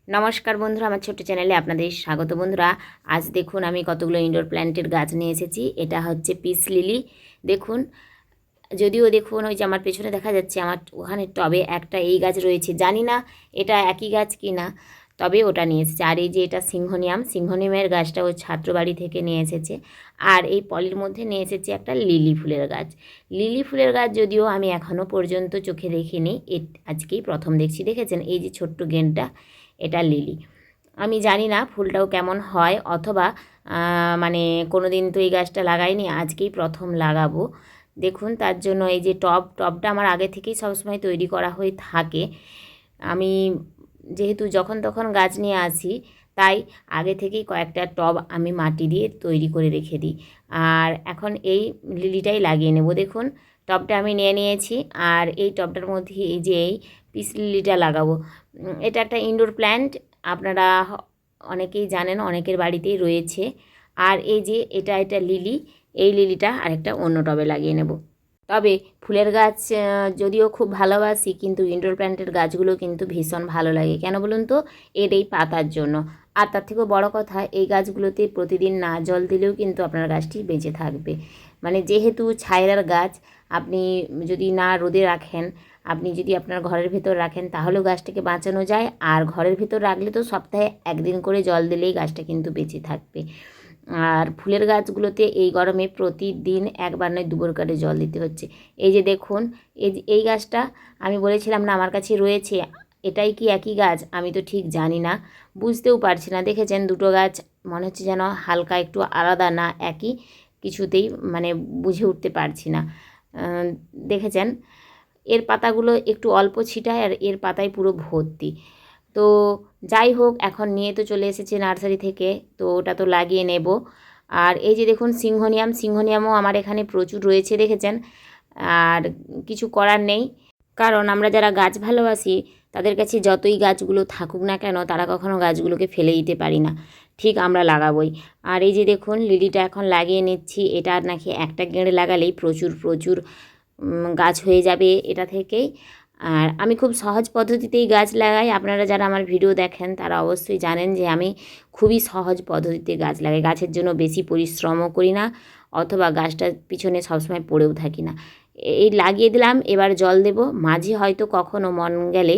নমস্কার বন্ধুরা, আমার ছোট্ট চ্যানেলে আপনাদের স্বাগত। বন্ধুরা, আজ দেখুন আমি কতগুলো ইনডোর প্ল্যান্টের গাছ নিয়ে এসেছি। এটা হচ্ছে পিস লিলি। দেখুন, যদিও দেখুন ওই যে আমার পেছনে দেখা যাচ্ছে, আমার ওখানে টবে একটা এই গাছ রয়েছে, জানি না এটা একই গাছ কি না, তবে ওটা নিয়ে এসেছে। আর এই যে এটা সিংহনিয়ামের গাছটা ওই ছাত্রবাড়ি থেকে নিয়ে এসেছে। আর এই পলির মধ্যে নিয়ে এসেছে একটা লিলি ফুলের গাছ। লিলি ফুলের গাছ যদিও আমি এখনও পর্যন্ত চোখে দেখিনি, আজকেই প্রথম দেখছি। দেখেছেন এই যে ছোট্ট গেঁটটা, এটা লিলি। আমি জানি না ফুলটাও কেমন হয়, অথবা মানে কোনো দিন তো এই গাছটা লাগাইনি, আজকেই প্রথম লাগাবো। দেখুন, তার জন্য এই যে টবটা আমার আগে থেকেই সবসময় তৈরি করা হয়ে থাকে। আমি যেহেতু যখন তখন গাছ নিয়ে আসি, তাই আগে থেকেই কয়েকটা টব আমি মাটি দিয়ে তৈরি করে রেখে দিই। আর এখন এই লিলিটাই লাগিয়ে নেব। দেখুন, টবটা আমি নিয়ে নিয়েছি, আর এই টবটার মধ্যে এই যে এই পিস লিলিটা লাগাবো। এটা একটা ইনডোর প্ল্যান্ট, আপনারা অনেকেই জানেন, অনেকের বাড়িতেই রয়েছে। আর এই যে এটা লিলি, এই লিলিটা আরেকটা অন্য টবে লাগিয়ে নেব। তবে ফুলের গাছ যদিও খুব ভালোবাসি, কিন্তু ইনডোর প্ল্যান্টের গাছগুলো কিন্তু ভীষণ ভালো লাগে। কেন বলুন তো? এর এই পাতার জন্য। আর তার থেকেও বড় কথা, এই গাছগুলোতে প্রতিদিন না জল দিলেও কিন্তু আপনার গাছটি বেঁচে থাকবে। মানে যেহেতু ছায়ার গাছ, আপনি যদি না রোদে রাখেন, আপনি যদি আপনার ঘরের ভেতর রাখেন, তাহলেও গাছটাকে বাঁচানো যায়। আর ঘরের ভেতর রাখলে তো সপ্তাহে একদিন করে জল দিলেই গাছটা কিন্তু বেঁচে থাকবে। আর ফুলের গাছগুলোতে এই গরমে প্রতিদিন একবার নয় দুবার করে জল দিতে হচ্ছে। এই যে দেখুন, এই গাছটা আমি বলেছিলাম না আমার কাছে রয়েছে, এটাই কি একই গাছ আমি তো ঠিক জানি না, বুঝতেও পারছি না। দেখেছেন দুটো গাছ মনে হচ্ছে যেন হালকা একটু আলাদা, না একই, কিছুতেই মানে বুঝে উঠতে পারছি না। দেখেছেন এর পাতাগুলো একটু অল্প ছিটায়, আর এর পাতায় পুরো ভর্তি। তো যাই হোক, এখন নিয়ে তো চলে এসেছে নার্সারি থেকে, তো ওটা তো লাগিয়ে নেব। আর এই যে দেখুন সিংহনিয়ামও আমার এখানে প্রচুর রয়েছে, দেখেছেন। আর কিছু করার নেই, কারণ আমরা যারা গাছ ভালোবাসি, তাদের কাছে যতই গাছগুলো থাকুক না কেন, তারা কখনো গাছগুলোকে ফেলে দিতে পারি না, ঠিক আমরা লাগাবই। আর এই যে দেখুন লিলিটা এখন লাগিয়ে নিচ্ছি। এটা নাকি একটা গেঁড়ে লাগালেই প্রচুর প্রচুর গাছ হয়ে যাবে এটা থেকেই। আর আমি খুব সহজ পদ্ধতিতেই গাছ লাগাই। আপনারা যারা আমার ভিডিও দেখেন তারা অবশ্যই জানেন যে আমি খুবই সহজ পদ্ধতিতে গাছ লাগাই। গাছের জন্য বেশি পরিশ্রমও করি না, অথবা গাছটার পিছনে সবসময় পড়েও থাকি না। এই লাগিয়ে দিলাম, এবার জল দেব। মাঝে হয়তো কখনো মন গেলে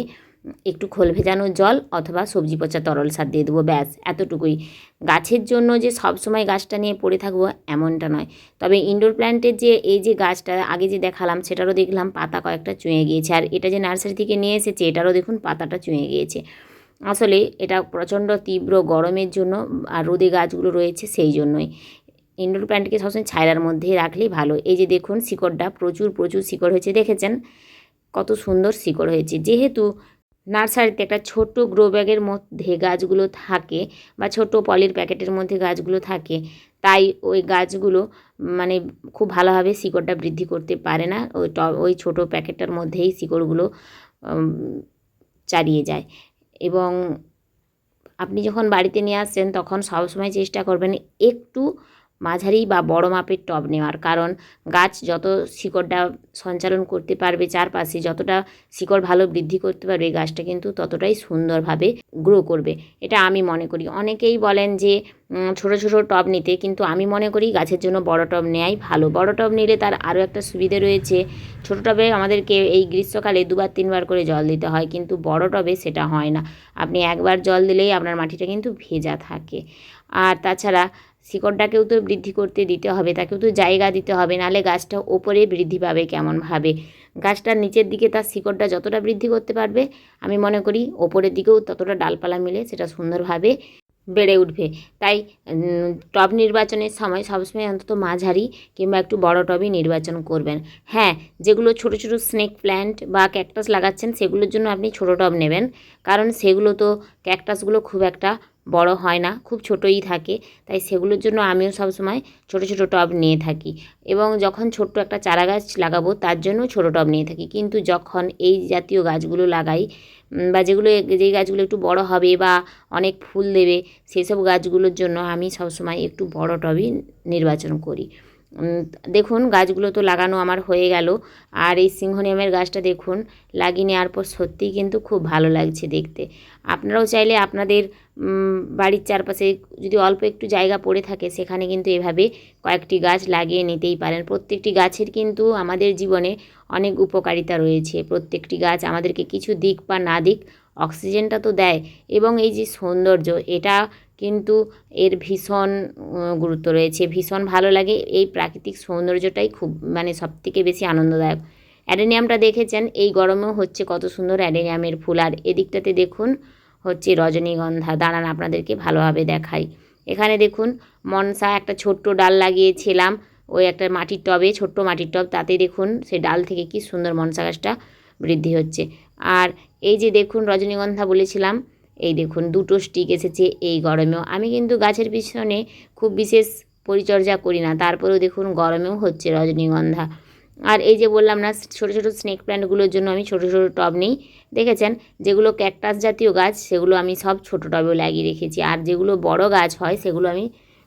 একটু খোল ভেজানো জল অথবা সবজি পচা তরল সার দিয়ে দেবো, ব্যাস এতটুকুই। গাছের জন্য যে সব সময় গাছটা নিয়ে পড়ে থাকবো এমনটা নয়। তবে ইনডোর প্ল্যান্টের যে এই যে গাছটা আগে যে দেখালাম, সেটারও দেখলাম পাতা কয়েকটা চুঁয়ে গিয়েছে। আর এটা যে নার্সারি থেকে নিয়ে এসেছে, এটারও দেখুন পাতাটা চুঁয়ে গিয়েছে। আসলে এটা প্রচণ্ড তীব্র গরমের জন্য আর রোদে গাছগুলো রয়েছে, সেই জন্যই। ইনডোর প্ল্যান্টকে সবসময় ছায়ার মধ্যেই রাখলেই ভালো। এই যে দেখুন শিকড়টা প্রচুর প্রচুর শিকড় হয়েছে, দেখেছেন কত সুন্দর শিকড় হয়েছে। যেহেতু নার্সারিতে একটা ছোট্ট গ্রো ব্যাগের মধ্যে গাছগুলো থাকে, বা ছোট পলির প্যাকেটের মধ্যে গাছগুলো থাকে, তাই ওই গাছগুলো মানে খুব ভালোভাবে শিকড়টা বৃদ্ধি করতে পারে না। ওই ছোটো প্যাকেটটার মধ্যেই শিকড়গুলো চারিয়ে যায়। এবং আপনি যখন বাড়িতে নিয়ে আসছেন, তখন সবসময় চেষ্টা করবেন একটু মাঝারি বা বড় মাপের টব নেওয়ার। কারণ গাছ যত শিকড়টা সঞ্চালন করতে পারবে চারপাশে, যতটা শিকড় ভালো বৃদ্ধি করতে পারবে, গাছটা কিন্তু ততটাই সুন্দরভাবে গ্রো করবে। এটা আমি মনে করি। অনেকেই বলেন যে ছোট ছোট টব নিতে, কিন্তু আমি মনে করি গাছের জন্য বড় টব নেওয়াই ভালো। বড় টব নিলে তার আরও একটা সুবিধে রয়েছে। ছোট টবে আমাদেরকে এই গ্রীষ্মকালে 2-3 বার করে জল দিতে হয়, কিন্তু বড় টবে সেটা হয় না। আপনি একবার জল দিলেই আপনার মাটিটা কিন্তু ভেজা থাকে। আর তাছাড়া শিকড়টাকেও তো বৃদ্ধি করতে দিতে হবে, তাকেও তো জায়গা দিতে হবে, নাহলে গাছটা ওপরে বৃদ্ধি পাবে কেমনভাবে। গাছটার নিচের দিকে তার শিকড়টা যতটা বৃদ্ধি করতে পারবে, আমি মনে করি ওপরের দিকেও ততটা ডালপালা মিলে সেটা সুন্দরভাবে বেড়ে উঠবে। তাই টব নির্বাচনের সময় সবসময় অন্তত মাঝারি কিংবা একটু বড় টবই নির্বাচন করবেন। হ্যাঁ, যেগুলো ছোট ছোট স্নেক প্ল্যান্ট বা ক্যাকটাস লাগাচ্ছেন, সেগুলোর জন্য আপনি ছোট টব নেবেন, কারণ সেগুলো তো ক্যাকটাসগুলো খুব একটা বড় হয় না, খুব ছোটোই থাকে। তাই সেগুলোর জন্য আমিও সবসময় ছোট ছোট টব নিয়ে থাকি। এবং যখন ছোট্ট একটা চারা গাছ লাগাবো, তার জন্য ছোট টব নিয়ে থাকি। কিন্তু যখন এই জাতীয় গাছগুলো লাগাই, বা যেই গাছগুলো একটু বড় হবে বা অনেক ফুল দেবে, সেসব গাছগুলোর জন্য আমি সবসময় একটু বড় টবই নির্বাচন করি। দেখুন গাছগুলো তো লাগানো আমার হয়ে গেল। আর এই সিংহনিয়ামের গাছটা দেখুন লাগিয়ে নেওয়ার পর সত্যিই কিন্তু খুব ভালো লাগছে দেখতে। আপনারাও চাইলে আপনাদের বাড়ির চারপাশে যদি অল্প একটু জায়গা পড়ে থাকে সেখানে কিন্তু এভাবে কয়েকটি গাছ লাগিয়ে নিতেই পারেন। প্রত্যেকটি গাছের কিন্তু আমাদের জীবনে অনেক উপকারিতা রয়েছে। প্রত্যেকটি গাছ আমাদেরকে কিছু দিক বা না দিক অক্সিজেনটা তো দেয়, এবং এই যে সৌন্দর্য, এটা কিন্তু এর ভীষণ গুরুত্ব রয়েছে। ভীষণ ভালো লাগে, এই প্রাকৃতিক সৌন্দর্যটাই খুব মানে সবথেকে বেশি আনন্দদায়ক। অ্যাডেনিয়ামটা দেখেছেন এই গরমেও হচ্ছে কত সুন্দর অ্যাডেনিয়ামের ফুল। আর এদিকটাতে দেখুন হচ্ছে রজনীগন্ধা। দাঁড়ান আপনাদেরকে ভালোভাবে দেখাই। এখানে দেখুন মনসা একটা ছোট্ট ডাল লাগিয়েছিলাম ওই একটা মাটির টবে, ছোট্ট মাটির টব, তাতে দেখুন সেই ডাল থেকে কি সুন্দর মনসা গাছটা বৃদ্ধি হচ্ছে। আর এই যে দেখুন রজনীগন্ধা বলেছিলাম, এই দেখুন দুটো স্টিক এসেছে এই গরমেও। আমি কিন্তু গাছের পিছনে খুব বিশেষ পরিচর্যা করি না, তারপরেও দেখুন গরমেও হচ্ছে রজনীগন্ধা। আর এই যে বললাম না ছোটো ছোটো স্নেক প্ল্যান্টগুলোর জন্য আমি ছোটো ছোটো টব নিই, দেখেছেন যেগুলো ক্যাকটাস জাতীয় গাছ সেগুলো আমি সব ছোটো টবেও লাগিয়ে রেখেছি, আর যেগুলো বড় গাছ হয় সেগুলো আমি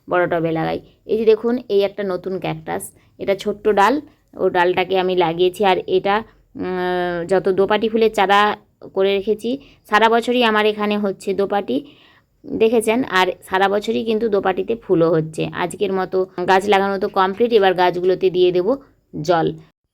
বড় টবে লাগাই। এই যে দেখুন এই একটা নতুন ক্যাকটাস, এটা ছোট্ট ডাল, ও ডালটাকে আমি লাগিয়েছি। আর এটা যত দোপাটি ফুলের চারা করে রেখেছি, সারা বছরই আমার এখানে হচ্ছে দোপাটি, দেখেছেন। আর সারা বছরই কিন্তু দোপাটিতে ফুলও হচ্ছে। আজকের মতো গাছ লাগানো তো কমপ্লিট, এবার গাছগুলোতে দিয়ে দেব জল।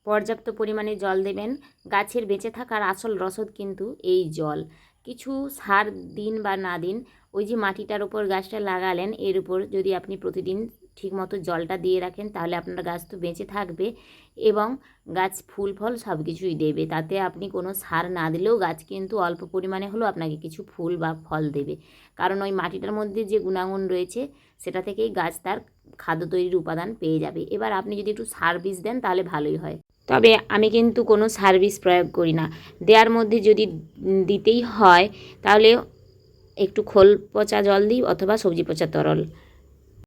পর্যাপ্ত পরিমাণে জল দেবেন। গাছের বেঁচে থাকার আসল রসদ কিন্তু এই জল। কিছু সার দিন বা না দিন, ওই যে মাটিটার ওপর গাছটা লাগালেন এর উপর যদি আপনি প্রতিদিন ঠিকমতো জলটা দিয়ে রাখেন তাহলে আপনার গাছ তো বেঁচে থাকবে, এবং গাছ ফুল ফল সব কিছুই দেবে। তাতে আপনি কোনো সার না দিলেও গাছ কিন্তু অল্প পরিমাণে হলেও আপনাকে কিছু ফুল বা ফল দেবে, কারণ ওই মাটিটার মধ্যে যে গুণাগুণ রয়েছে সেটা থেকেই গাছ তার খাদ্য তৈরির উপাদান পেয়ে যাবে। এবার আপনি যদি একটু সার বীজ দেন তাহলে ভালোই হয়, তবে আমি কিন্তু কোনো সার বীজ প্রয়োগ করি না। দেওয়ার মধ্যে যদি দিতেই হয় তাহলে একটু খোল পচা জল দিই অথবা সবজি পচা তরল।